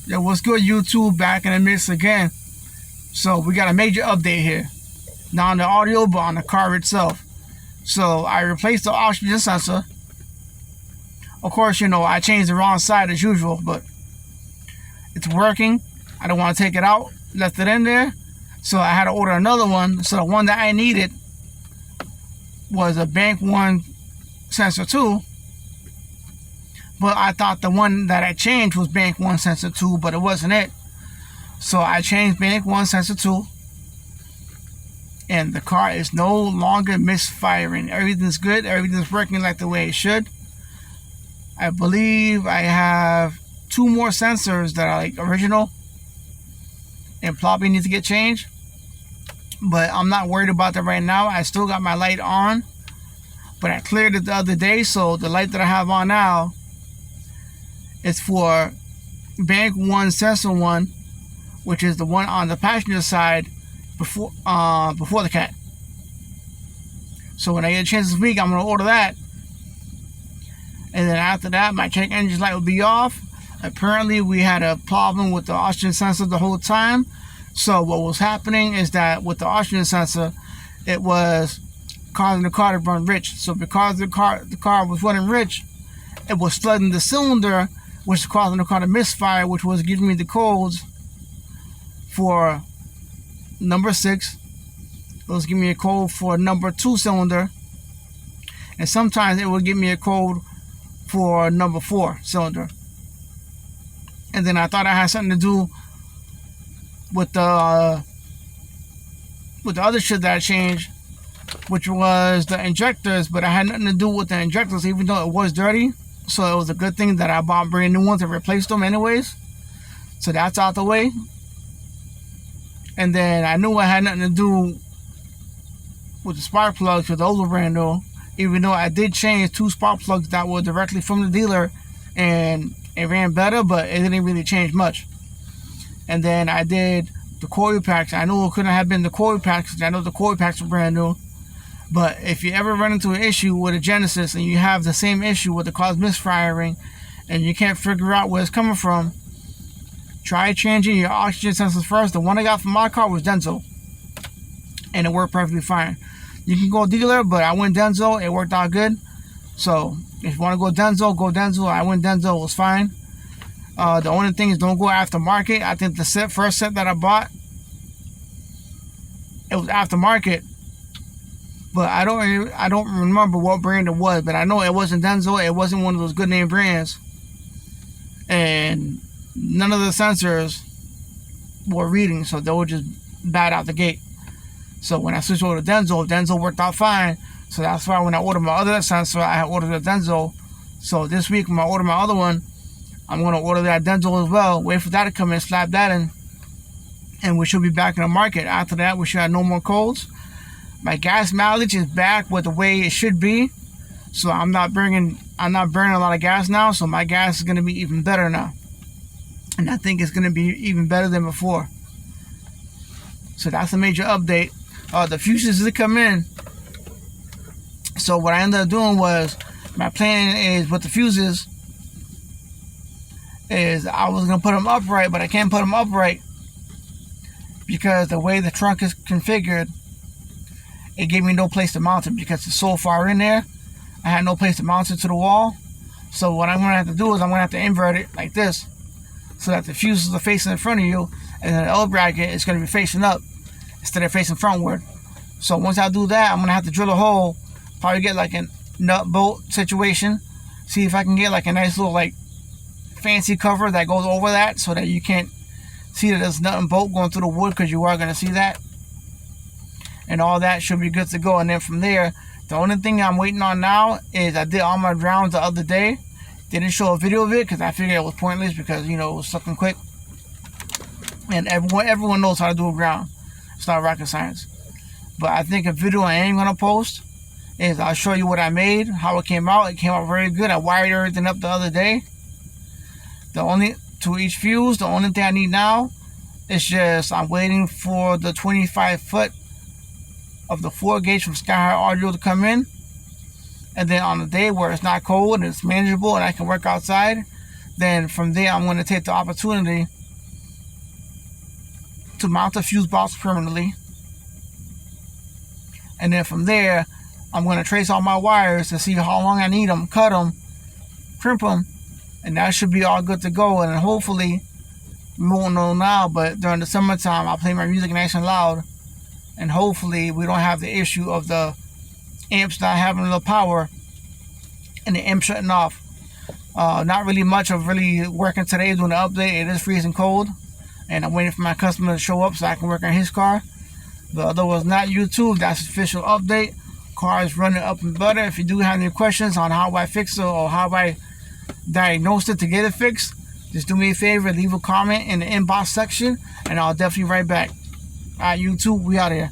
Yo, what's good, YouTube? Back in the mix again. So we got a major update here. Not on the audio, but on the car itself. So I replaced the oxygen sensor. Of course, I changed the wrong side as usual, but it's working. I don't want to take it out. Left it in there. So I had to order another one. So the one that I needed was a Bank One sensor 2. But I thought the one that I changed was Bank One sensor 2, but it wasn't it. So I changed Bank One sensor 2. And the car is no longer misfiring. Everything's good. Everything's working like the way it should. I believe I have 2 more sensors that are like original and probably need to get changed. But I'm not worried about that right now. I still got my light on. But I cleared it the other day, so the light that I have on now is for Bank One sensor 1, which is the one on the passenger side before the cat. So when I get a chance this week, I'm going to order that. And then after that, my check engine light will be off. Apparently, we had a problem with the oxygen sensor the whole time. So what was happening is that with the oxygen sensor, it was causing the car to run rich. So because the car was running rich, it was flooding the cylinder, which was causing the car to misfire, which was giving me the codes for number 6. It was giving me a code for number 2 cylinder. And sometimes it would give me a code for number 4 cylinder. And then I thought I had something to do with the other shit that I changed, which was the injectors, but I had nothing to do with the injectors, even though it was dirty. So it was a good thing that I bought brand new ones and replaced them anyways. So that's out the way. And then I knew I had nothing to do with the spark plugs, because those were brand new. Even though I did change 2 spark plugs that were directly from the dealer, and it ran better, but it didn't really change much. And then I did the coil packs. I knew it couldn't have been the coil packs, because I know the coil packs were brand new. But if you ever run into an issue with a Genesis and you have the same issue with the car's misfiring and you can't figure out where it's coming from, try changing your oxygen sensors first. The one I got from my car was Denso, and it worked perfectly fine. You can go dealer, but I went Denso. It worked out good. So if you want to go Denso, go Denso. I went Denso. It was fine. The only thing is, don't go aftermarket. I think the first set that I bought, it was aftermarket. But I don't remember what brand it was, but I know it wasn't Denso. It wasn't one of those good name brands, and none of the sensors were reading, so they were just bad out the gate. So when I switched over to Denso worked out fine. So that's why when I ordered my other sensor, I had ordered a Denso. So this week when I order my other one, I'm going to order that Denso as well. Wait for that to come in, slap that in, and we should be back in the market. After that, we should have no more codes. My gas mileage is back with the way it should be. So I'm not burning a lot of gas now. So my gas is going to be even better now. And I think it's going to be even better than before. So that's a major update. The fuses did come in. So what I ended up doing was, my plan is with the fuses is I was going to put them upright, but I can't put them upright because the way the trunk is configured, it gave me no place to mount it because it's so far in there. I had no place to mount it to the wall. So what I'm going to have to do is I'm going to have to invert it like this, so that the fuses are facing in front of you, and then the L bracket is going to be facing up instead of facing frontward. So once I do that, I'm going to have to drill a hole, probably get like a nut bolt situation, see if I can get like a nice little like fancy cover that goes over that, so that you can't see that there's nut and bolt going through the wood, because you are going to see that. And all that should be good to go. And then from there, the only thing I'm waiting on now is I did all my rounds the other day. Didn't show a video of it because I figured it was pointless, because it was something quick. And everyone knows how to do a ground. It's not rocket science. But I think a video I ain't gonna post is I'll show you what I made, how it came out. It came out very good. I wired everything up the other day. To each fuse, the only thing I need now is just I'm waiting for the 25 foot of the 4 gauge from Sky High Audio to come in. And then on the day where it's not cold and it's manageable and I can work outside, then from there I'm going to take the opportunity to mount the fuse box permanently. And then from there, I'm going to trace all my wires to see how long I need them, cut them, crimp them, and that should be all good to go. And then hopefully, we won't know now, but during the summertime, I'll play my music nice and loud, and hopefully we don't have the issue of the amps not having enough power and the amp shutting off. Not really much of really working today doing the update. It is freezing cold, and I'm waiting for my customer to show up so I can work on his car. But although it's not YouTube, that's the official update. Car is running up and butter. If you do have any questions on how I fix it or how I diagnosed it to get it fixed, just do me a favor, leave a comment in the inbox section, and I'll definitely write back. Alright, YouTube, we out here.